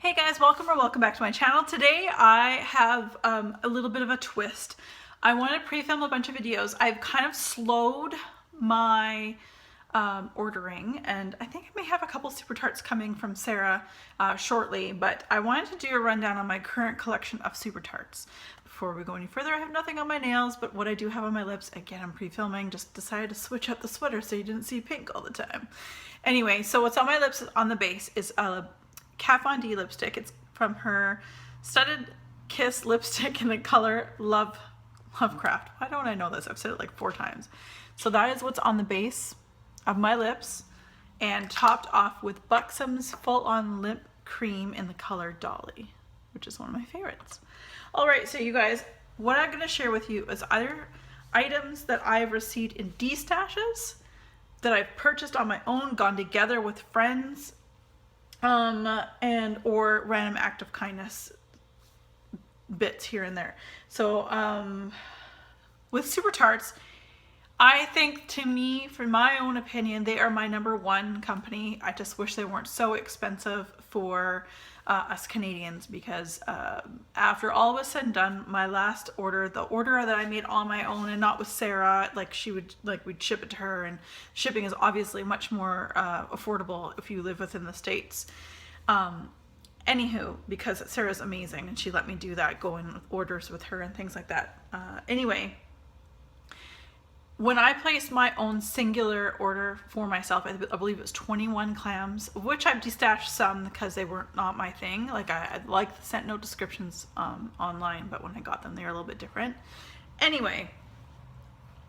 Hey guys, welcome back to my channel. Today I have a little bit of a twist. I want to pre-film a bunch of videos. I've kind of slowed my ordering, and I think I may have a couple Super Tarts coming from Sarah shortly, but I wanted to do a rundown on my current collection of Super Tarts. Before we go any further, I have nothing on my nails, but what I do have on my lips, again, I'm pre-filming, just decided to switch up the sweater so you didn't see pink all the time. Anyway, so what's on my lips on the base is a Kat Von D lipstick. It's from her Studded Kiss lipstick in the color Lovecraft. Why don't I know this? I've said it like 4 times. So that is what's on the base of my lips, and topped off with Buxom's Full On Lip Cream in the color Dolly, which is one of my favorites. All right, so you guys, what I'm going to share with you is either items that I've received in D-stashes, that I've purchased on my own, gone together with friends, or random act of kindness bits here and there. So with Super Tarts, I think, to me, for my own opinion, they are my #1 company. I just wish they weren't so expensive for us Canadians, because after all was said and done, my last order, the order that I made on my own and not with Sarah, we'd ship it to her, and shipping is obviously much more affordable if you live within the States. Anywho, because Sarah's amazing and she let me do that, go in with orders with her and things like that. Anyway, when I placed my own singular order for myself, I believe it was 21 clams, of which I've destashed some because they were not my thing. Like, I like the sent note descriptions online, but when I got them, they were a little bit different. Anyway,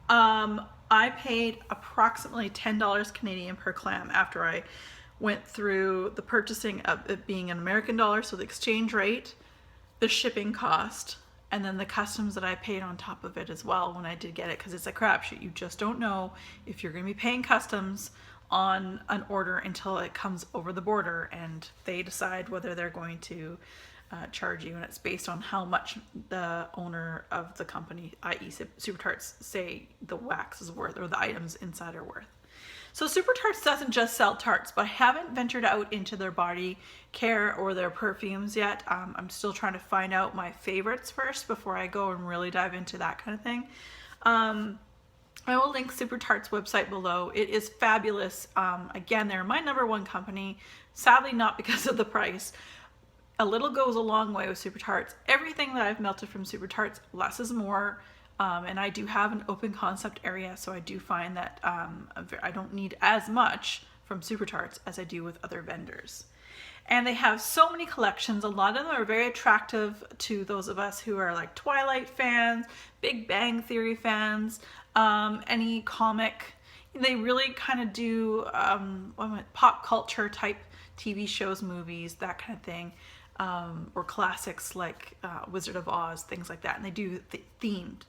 I paid approximately $10 Canadian per clam after I went through the purchasing of it being an American dollar, so the exchange rate, the shipping cost, and then the customs that I paid on top of it as well when I did get it, because it's a crapshoot. You just don't know if you're going to be paying customs on an order until it comes over the border, and they decide whether they're going to charge you, and it's based on how much the owner of the company, i.e. Super Tarts, say the wax is worth, or the items inside are worth. So Super Tarts doesn't just sell tarts, but I haven't ventured out into their body care or their perfumes yet. I'm still trying to find out my favorites first before I go and really dive into that kind of thing. I will link Super Tarts' website below. It is fabulous. Again, they're my #1 company. Sadly, not because of the price. A little goes a long way with Super Tarts. Everything that I've melted from Super Tarts, less is more. And I do have an open concept area, so I do find that I don't need as much from Super Tarts as I do with other vendors. And they have so many collections. A lot of them are very attractive to those of us who are like Twilight fans, Big Bang Theory fans, any comic. They really kind of do pop culture type TV shows, movies, that kind of thing. Or classics like Wizard of Oz, things like that. And they do themed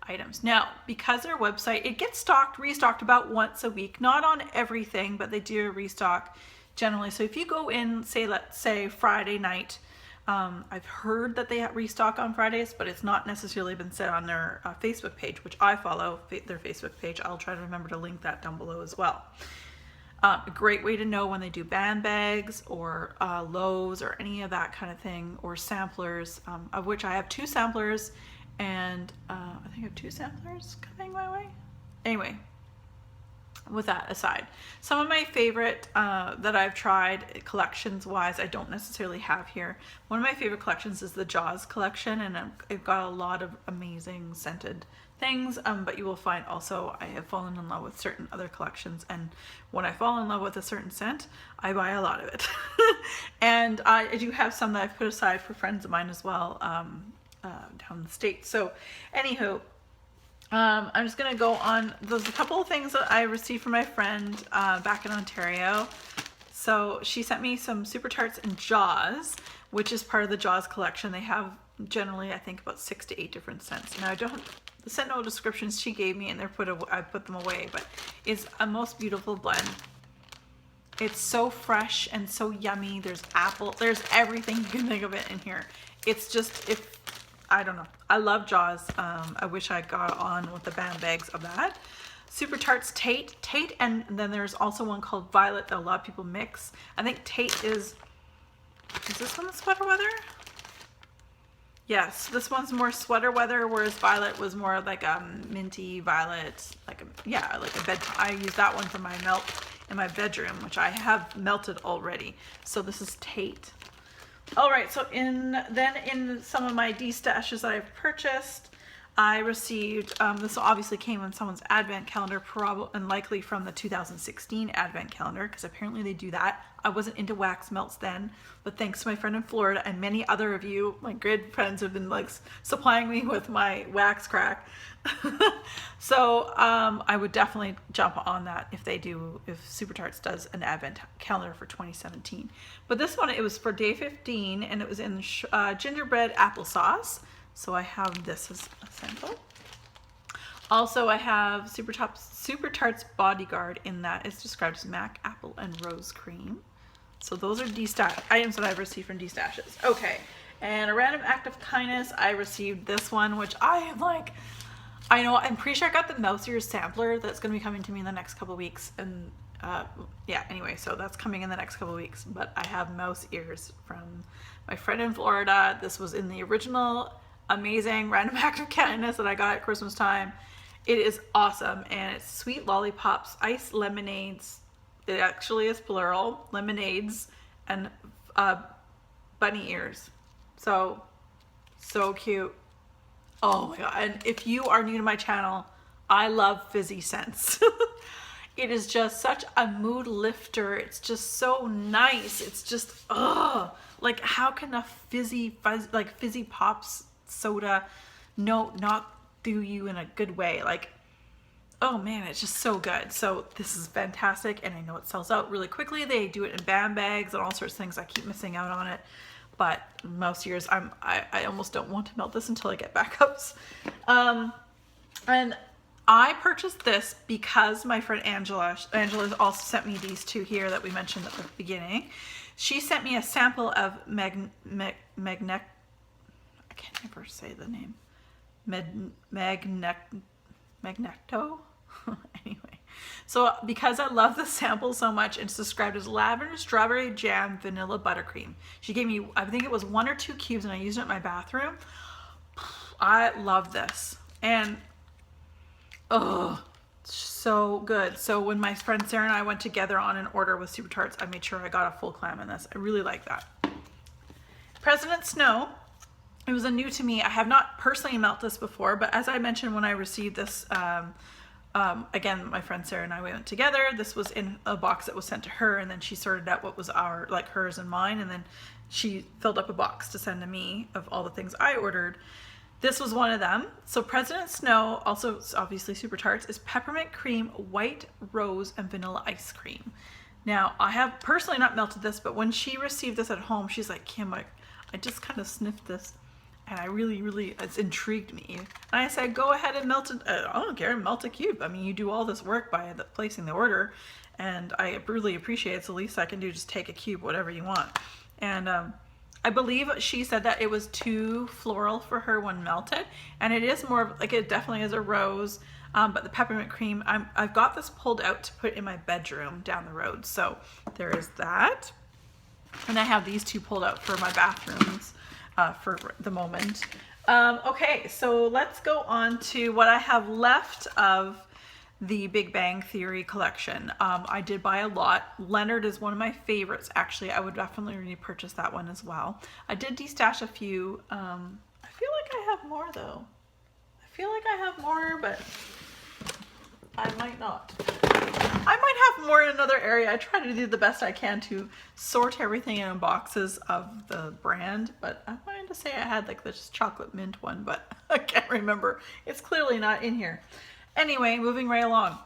items. Now, because their website, it gets restocked about once a week, not on everything, but they do restock generally. So if you go in, let's say Friday night, I've heard that they restock on Fridays, but it's not necessarily been said on their Facebook page, which I follow their Facebook page. I'll try to remember to link that down below as well. A great way to know when they do band bags or loaves or any of that kind of thing, or samplers, of which I have 2 samplers, and I think I have 2 samplers coming my way. Anyway, with that aside, some of my favorite that I've tried collections wise, I don't necessarily have here. One of my favorite collections is the Jaws collection, and I've got a lot of amazing scented things, but you will find also I have fallen in love with certain other collections, and when I fall in love with a certain scent, I buy a lot of it. And I do have some that I've put aside for friends of mine as well, down in the States. So anywho, I'm just gonna go on. There's a couple of things that I received from my friend back in Ontario. So she sent me some Super Tarts and Jaws, which is part of the Jaws collection. They have generally, I think, about 6 to 8 different scents. Now, the scent note descriptions she gave me, and I put them away, but it's a most beautiful blend. It's so fresh and so yummy. There's apple, there's everything you can think of it in here. It's just, I don't know. I love Jaws. I wish I got on with the band bags of that. Super Tarts Tate, and then there's also one called Violet that a lot of people mix. I think Tate is Is this one the sweater weather? Yes, this one's more sweater weather, whereas Violet was more like a minty violet, like a bed. I use that one for my melt in my bedroom, which I have melted already. So this is Tate. All right, so in some of my D-stashes that I've purchased, I received, this obviously came on someone's advent calendar, probably and likely from the 2016 advent calendar, because apparently they do that. I wasn't into wax melts then, but thanks to my friend in Florida and many other of you, my good friends, have been like supplying me with my wax crack. So I would definitely jump on that if Super Tarts does an advent calendar for 2017. But this one, it was for day 15, and it was in gingerbread applesauce. So I have this as a sample. Also, I have Super Tarts Bodyguard in that. It's described as mac, apple, and rose cream. So those are D-stash items that I've received from D-stashes. Okay, and a random act of kindness, I received this one, which I am like, I know, I'm pretty sure I got the mouse ears sampler that's going to be coming to me in the next couple of weeks. And yeah, anyway, so that's coming in the next couple of weeks. But I have mouse ears from my friend in Florida. This was in the original amazing random act of kindness that I got at Christmas time. It is awesome, and it's sweet lollipops, iced lemonades. It actually is plural, lemonades, and bunny ears. So cute. Oh my god! And if you are new to my channel, I love fizzy scents. It is just such a mood lifter. It's just so nice. It's just like how can a fizzy pops soda not do you in a good way? Like, oh man, it's just so good. So this is fantastic, and I know it sells out really quickly. They do it in BAM bags and all sorts of things. I keep missing out on it, but most years I almost don't want to melt this until I get backups. And I purchased this because my friend Angela also sent me these two here that we mentioned at the beginning. She sent me a sample of I can't ever say the name. Magnecto. Anyway, so because I love the sample so much, it's described as lavender, strawberry jam, vanilla buttercream. She gave me, I think it was 1 or 2 cubes, and I used it in my bathroom. I love this, and so good. So when my friend Sarah and I went together on an order with Super Tarts, I made sure I got a full clam in this. I really like that. President Snow. It was a new to me. I have not personally melted this before, but as I mentioned when I received this, again, my friend Sarah and I went together. This was in a box that was sent to her, and then she sorted out what was hers and mine, and then she filled up a box to send to me of all the things I ordered. This was one of them. So President Snow, also obviously Super Tarts, is peppermint cream, white rose, and vanilla ice cream. Now, I have personally not melted this, but when she received this at home, she's like, Kim, I just kind of sniffed this, and I really, it's intrigued me. And I said, go ahead and melt it. I don't care, melt a cube. I mean, you do all this work by placing the order, and I really appreciate it. It's the least I can do, just take a cube, whatever you want. And I believe she said that it was too floral for her when melted, and it is more of, like, it definitely is a rose, but the peppermint cream, I've got this pulled out to put in my bedroom down the road. So there is that. And I have these two pulled out for my bathrooms for the moment. Okay, so let's go on to what I have left of the Big Bang Theory collection. I did buy a lot. Leonard is one of my favorites, actually. I would definitely repurchase that one as well. I did destash a few. I feel like I have more, though. I feel like I have more, but I might not. I might have more in another area. I try to do the best I can to sort everything in boxes of the brand, but I wanted to say I had like this chocolate mint one, but I can't remember. It's clearly not in here. Anyway, moving right along.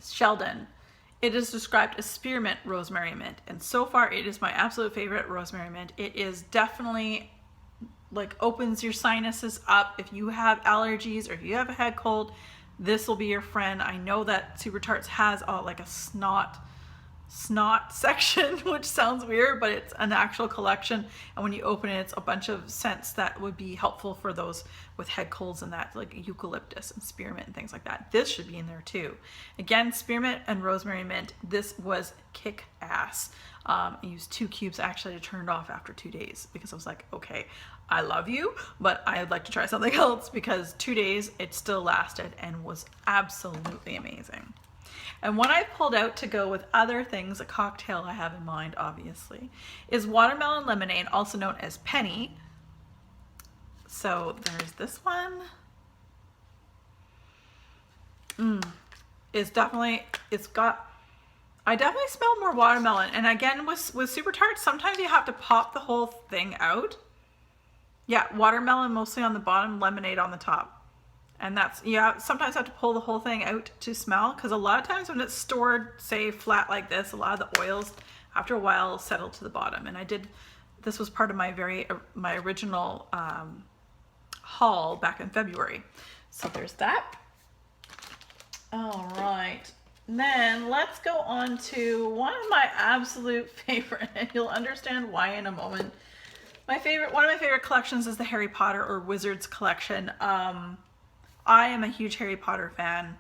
Sheldon. It is described as spearmint rosemary mint, and so far it is my absolute favorite rosemary mint. It is definitely like opens your sinuses up. If you have allergies or if you have a head cold, this will be your friend. I know that Super Tarts has like a snot snot section, which sounds weird, but it's an actual collection. And when you open it, it's a bunch of scents that would be helpful for those with head colds and that, like eucalyptus and spearmint and things like that. This should be in there too. Again, spearmint and rosemary mint. This was kick ass. I used 2 cubes. Actually, I turned it off after 2 days because I was like, okay, I love you, but I'd like to try something else, because 2 days it still lasted and was absolutely amazing. And what I pulled out to go with other things, a cocktail I have in mind, obviously, is watermelon lemonade, also known as penny. So there's this one. I definitely smelled more watermelon. And again, with Super Tarts, sometimes you have to pop the whole thing out. Yeah, watermelon mostly on the bottom, lemonade on the top. And that's, yeah, sometimes I have to pull the whole thing out to smell, because a lot of times when it's stored, say, flat like this, a lot of the oils, after a while, settle to the bottom. And this was part of my original haul back in February. So there's that. All right. Then let's go on to one of my absolute favorite, and you'll understand why in a moment. One of my favorite collections is the Harry Potter or Wizards collection. I am a huge Harry Potter fan.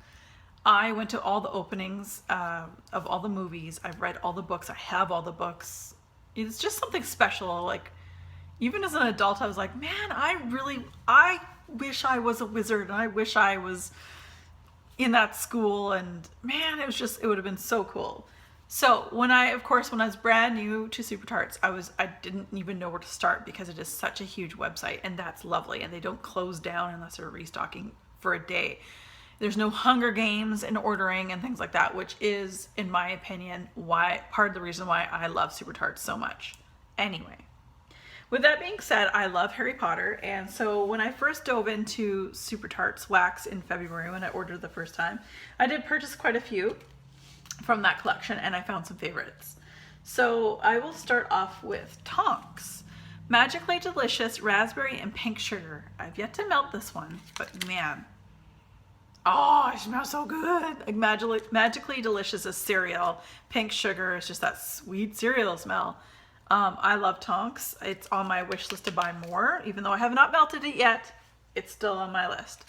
I went to all the openings of all the movies. I've read all the books. I have all the books. It's just something special. Like, even as an adult, I was like, man, I wish I was a wizard, and I wish I was in that school, and man, it would have been so cool. So when I was brand new to Super Tarts, I didn't even know where to start, because it is such a huge website, and that's lovely. And they don't close down unless they're restocking for a day. There's no Hunger Games in ordering and things like that, which is, in my opinion, part of the reason why I love Super Tarts so much. Anyway, with that being said, I love Harry Potter, and so when I first dove into Super Tarts wax in February, when I ordered the first time, I did purchase quite a few from that collection, and I found some favorites. So I will start off with Tonks. Magically Delicious Raspberry and Pink Sugar. I've yet to melt this one, but man. Oh, it smells so good. Like Magically Delicious is cereal. Pink Sugar is just that sweet cereal smell. I love Tonks. It's on my wish list to buy more, even though I have not melted it yet. It's still on my list.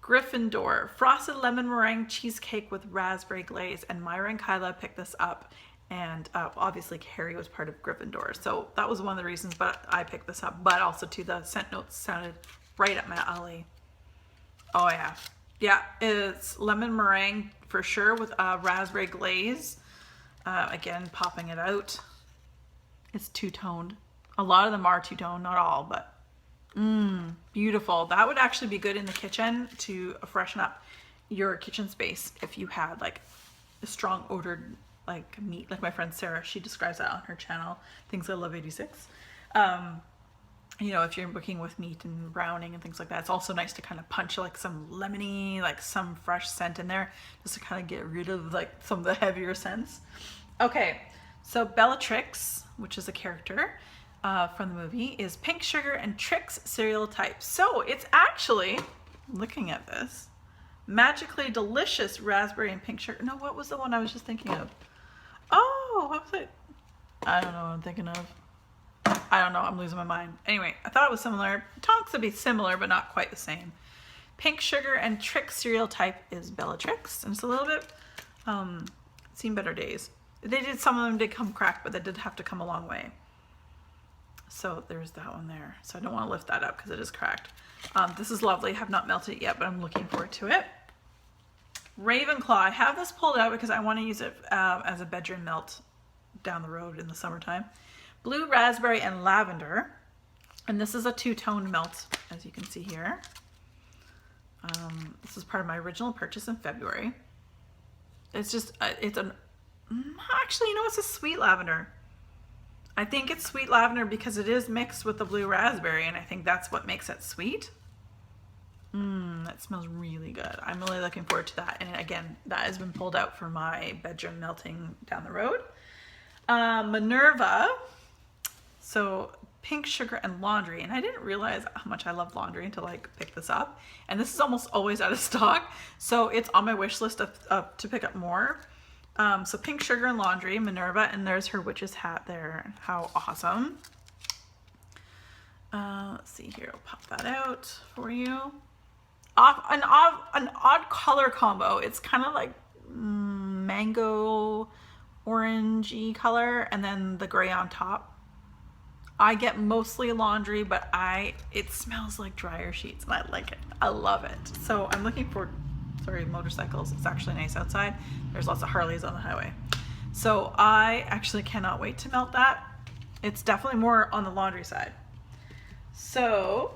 Gryffindor Frosted Lemon Meringue Cheesecake with Raspberry Glaze, and Myra and Kyla picked this up, and obviously Harry was part of Gryffindor, so that was one of the reasons but I picked this up, but also too, the scent notes sounded right up my alley. Oh yeah, it's lemon meringue for sure with raspberry glaze. Again, popping it out. It's two-toned. A lot of them are two-toned, not all, but beautiful. That would actually be good in the kitchen to freshen up your kitchen space if you had like a strong odored like meat, like my friend Sarah, she describes that on her channel, Things I Love 86. You know, if you're cooking with meat and browning and things like that, it's also nice to kind of punch like some lemony, like some fresh scent in there, just to kind of get rid of like some of the heavier scents. Okay, so Bellatrix, which is a character from the movie, is Pink Sugar and Trix cereal type. So it's actually, looking at this, Magically Delicious Raspberry and Pink Sugar. No, what was the one I was just thinking of? Oh, what was it? I don't know what I'm thinking of. I don't know, I'm losing my mind. Anyway, I thought it was similar. Tonks would be similar, but not quite the same. Pink Sugar and Trix cereal type is Bellatrix, and it's a little bit, seen better days. Some of them did come cracked, but they did have to come a long way. So there's that one there. So I don't want to lift that up because it is cracked. This is lovely. I have not melted it yet, but I'm looking forward to it. Ravenclaw. I have this pulled out because I want to use it as a bedroom melt down the road in the summertime. Blue Raspberry and Lavender. And this is a two-tone melt, as you can see here. This is part of my original purchase in February. It's just, actually, you know, it's a sweet lavender. I think it's sweet lavender because it is mixed with the blue raspberry, and I think that's what makes it sweet. That smells really good. I'm really looking forward to that. And again, that has been pulled out for my bedroom melting down the road. Minerva. So Pink Sugar and Laundry. And I didn't realize how much I love laundry until I picked this up. And this is almost always out of stock. So it's on my wish list to pick up more. So Pink Sugar and Laundry, Minerva, and there's her witch's hat there. How awesome. Let's see here, I'll pop that out for you. An odd color combo. It's kind of like mango orangey color and then the gray on top. I get mostly laundry, but it smells like dryer sheets and I like it. I love it. So I'm looking for, sorry, motorcycles. It's actually nice outside. There's lots of Harleys on the highway. So I actually cannot wait to melt that. It's definitely more on the laundry side. So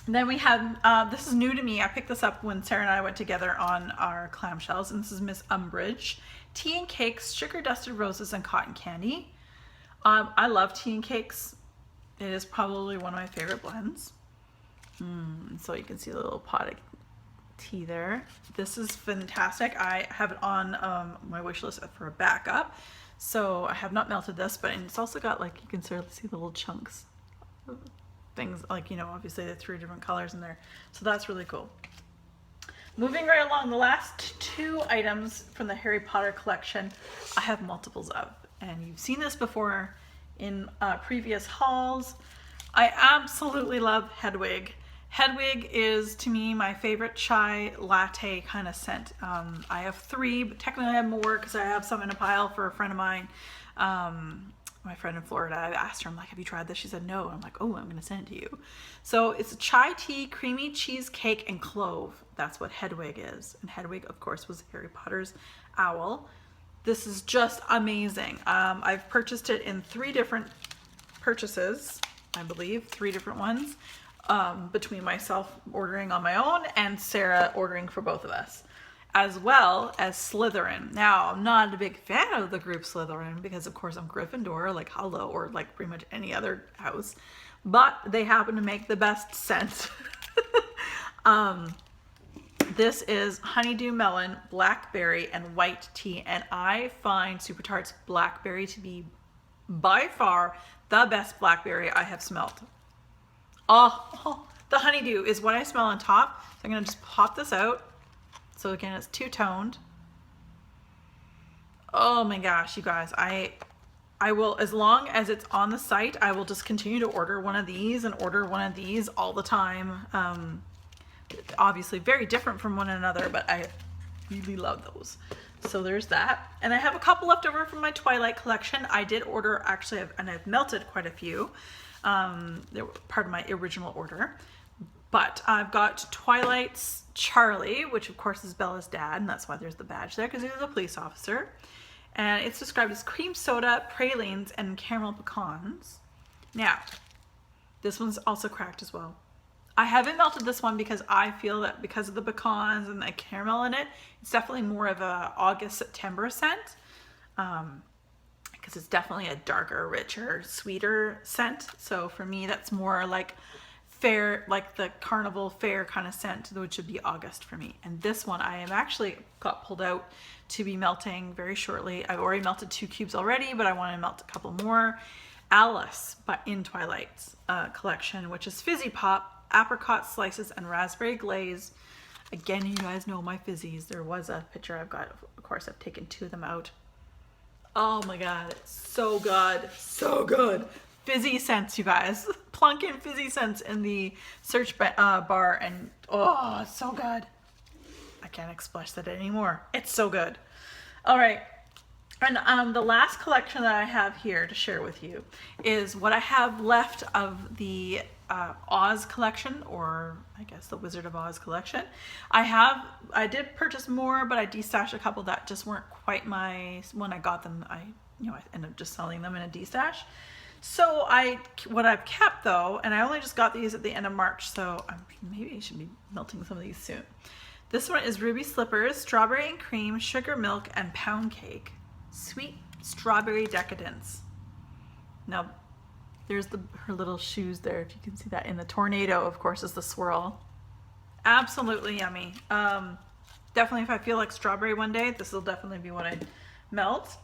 then we have, this is new to me. I picked this up when Sarah and I went together on our clamshells, and this is Miss Umbridge. Tea and Cakes, Sugar Dusted Roses, and Cotton Candy. I love tea and cakes. It is probably one of my favorite blends. So you can see the little pot of tea there. This is fantastic. I have it on my wish list for a backup. So I have not melted this, but it's also got, like, you can sort of see the little chunks. Things like, you know, obviously the 3 different colors in there. So that's really cool. Moving right along, the last 2 items from the Harry Potter collection I have multiples of. And you've seen this before in previous hauls. I absolutely love Hedwig. Hedwig is, to me, my favorite chai latte kind of scent. I have 3, but technically I have more because I have some in a pile for a friend of mine. My friend in Florida, I asked her, I'm like, have you tried this? She said no. I'm like, oh, I'm going to send it to you. So it's a chai tea, creamy cheesecake, and clove. That's what Hedwig is. And Hedwig, of course, was Harry Potter's owl. This is just amazing. I've purchased it in 3 different purchases, I believe, 3 different ones, between myself ordering on my own and Sarah ordering for both of us, as well as Slytherin. Now, I'm not a big fan of the group Slytherin because, of course, I'm Gryffindor, like hello, or like pretty much any other house, but they happen to make the best scent. This is honeydew melon, blackberry, and white tea, and I find Super Tarts blackberry to be by far the best blackberry I have smelled. Oh, the honeydew is what I smell on top. So I'm gonna just pop this out. So again, it's 2-toned. Oh my gosh, you guys, I will, as long as it's on the site, I will just continue to order one of these and order one of these all the time. Obviously very different from one another, but I really love those. So there's that. And I have a couple left over from my Twilight collection. I did order, actually, and I've melted quite a few. They were part of my original order. But I've got Twilight's Charlie, which of course is Bella's dad, and that's why there's the badge there, because he was a police officer. And it's described as cream soda, pralines, and caramel pecans. Now, this one's also cracked as well. I haven't melted this one because I feel that because of the pecans and the caramel in it, it's definitely more of a August, September scent. Because it's definitely a darker, richer, sweeter scent. So for me, that's more like fair, like the carnival fair kind of scent, which would be August for me. And this one I am actually got pulled out to be melting very shortly. I've already melted 2 cubes already, but I want to melt a couple more. Alice, but in Twilight's collection, which is Fizzy Pop, apricot slices, and raspberry glaze. Again, you guys know my fizzies. There was a picture I've got. Of course, I've taken 2 of them out. Oh my god, it's so good. So good. Fizzy scents, you guys. Plunk in fizzy scents in the search bar, and oh, it's so good. I can't express that anymore. It's so good. All right. And the last collection that I have here to share with you is what I have left of the Oz collection, or I guess the Wizard of Oz collection. I did purchase more, but I destashed a couple that just weren't quite my, when I got them, I ended up just selling them in a destash. So what I've kept though, and I only just got these at the end of March, so maybe I should be melting some of these soon. This one is Ruby Slippers, Strawberry and Cream, Sugar Milk, and Pound Cake. Sweet Strawberry Decadence. Now, there's her little shoes there, if you can see that. In the tornado, of course, is the swirl. Absolutely yummy. Definitely, if I feel like strawberry one day, this will definitely be what I melt.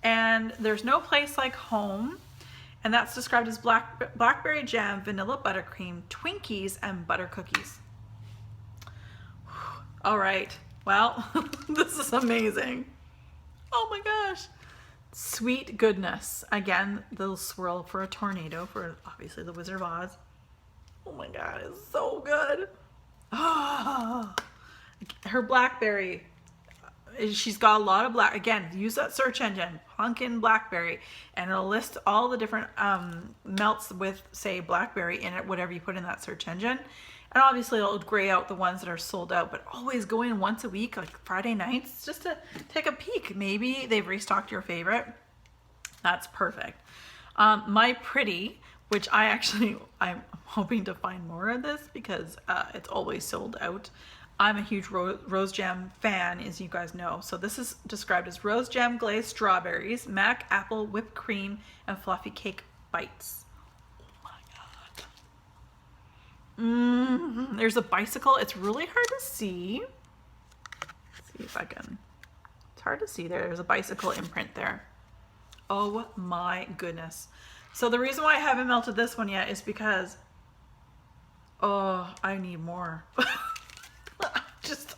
And there's no place like home. And that's described as blackberry jam, vanilla buttercream, Twinkies, and butter cookies. All right. Well, this is amazing. Oh my gosh. Sweet goodness. Again, the swirl for a tornado for obviously the Wizard of Oz. Oh my god, it's so good. Oh, her Blackberry. She's got a lot of again, use that search engine, Pumpkin Blackberry, and it'll list all the different melts with, say, Blackberry in it, whatever you put in that search engine. And obviously it'll gray out the ones that are sold out, but always go in once a week, like Friday nights, just to take a peek. Maybe they've restocked your favorite. That's perfect. My Pretty, which I'm hoping to find more of this because it's always sold out. I'm a huge rose jam fan, as you guys know. So this is described as rose jam glazed strawberries, mac apple, whipped cream, and fluffy cake bites. Oh my god. There's a bicycle. It's really hard to see. Let's see if I can. It's hard to see there. There's a bicycle imprint there. Oh my goodness. So the reason why I haven't melted this one yet is because, oh, I need more.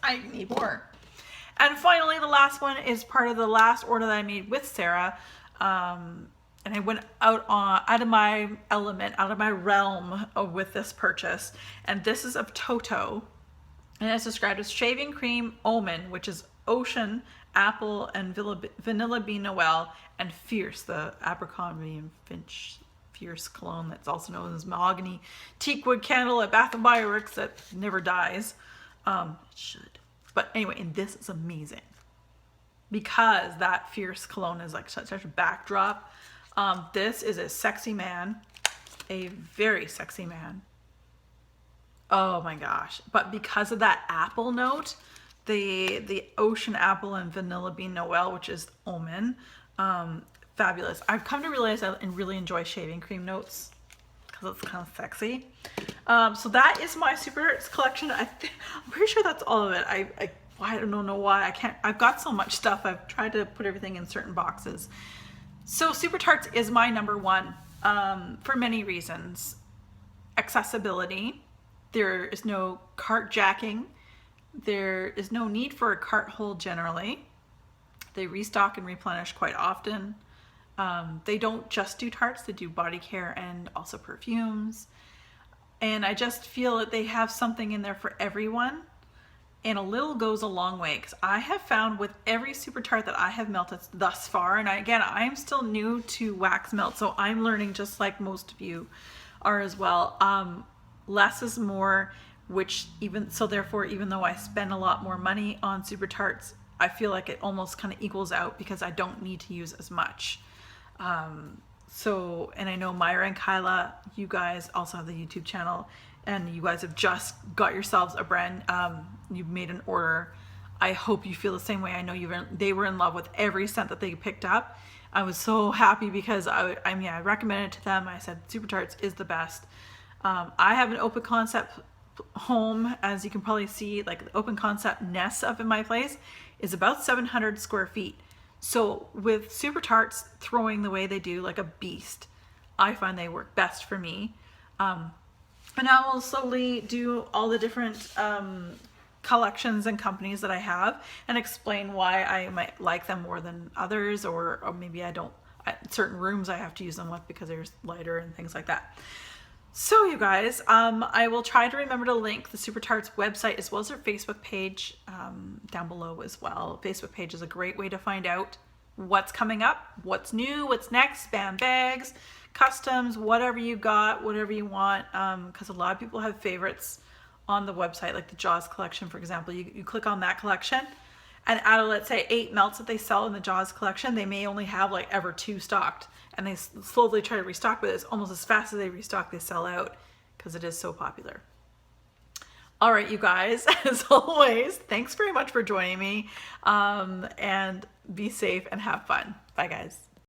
I need more. And finally, the last one is part of the last order that I made with Sarah. And I went out of my element, out of my realm with this purchase. And this is of Toto. And it's described as shaving cream Omen, which is ocean, apple, and vanilla bean Noel, and Fierce, the Abercrombie and Finch Fierce cologne that's also known as mahogany teakwood candle at Bath & Body Works that never dies. It should. But anyway, and this is amazing because that Fierce cologne is like such a backdrop. This is a sexy man, a very sexy man. Oh my gosh. But because of that apple note, the ocean apple and vanilla bean Noel, which is Omen, fabulous. I've come to realize I really enjoy shaving cream notes because it's kind of sexy. So that is my Super Tarts collection. I'm pretty sure that's all of it. I don't know why I've got so much stuff. I've tried to put everything in certain boxes. So Super Tarts is my number one for many reasons. Accessibility. There is no cart jacking. There is no need for a cart hold generally. They restock and replenish quite often. They don't just do tarts, they do body care and also perfumes. And I just feel that they have something in there for everyone. And a little goes a long way. Because I have found with every Super Tart that I have melted thus far, and I'm still new to wax melt, so I'm learning just like most of you are as well. Less is more, therefore, even though I spend a lot more money on Super Tarts, I feel like it almost kind of equals out because I don't need to use as much. And I know Myra and Kyla, you guys also have the YouTube channel, and you guys have just got yourselves a brand, you've made an order. I hope you feel the same way. I know they were in love with every scent that they picked up. I was so happy because I recommended it to them. I said Super Tarts is the best. I have an open concept home, as you can probably see, like the open concept nest up in my place is about 700 square feet. So with Super Tarts throwing the way they do, like a beast, I find they work best for me. And I will slowly do all the different collections and companies that I have and explain why I might like them more than others, or maybe I don't. Certain rooms I have to use them with because they're lighter and things like that. So you guys, I will try to remember to link the Super Tarts website as well as their Facebook page down below as well. Facebook page is a great way to find out what's coming up, what's new, what's next, spam bags, customs, whatever you got, whatever you want, because a lot of people have favorites on the website, like the Jaws collection, for example. You click on that collection, and out of, let's say, 8 melts that they sell in the Jaws collection, they may only have like ever 2 stocked, and they slowly try to restock, but it's almost as fast as they restock, they sell out because it is so popular. All right, you guys, as always, thanks very much for joining me, and be safe and have fun. Bye, guys.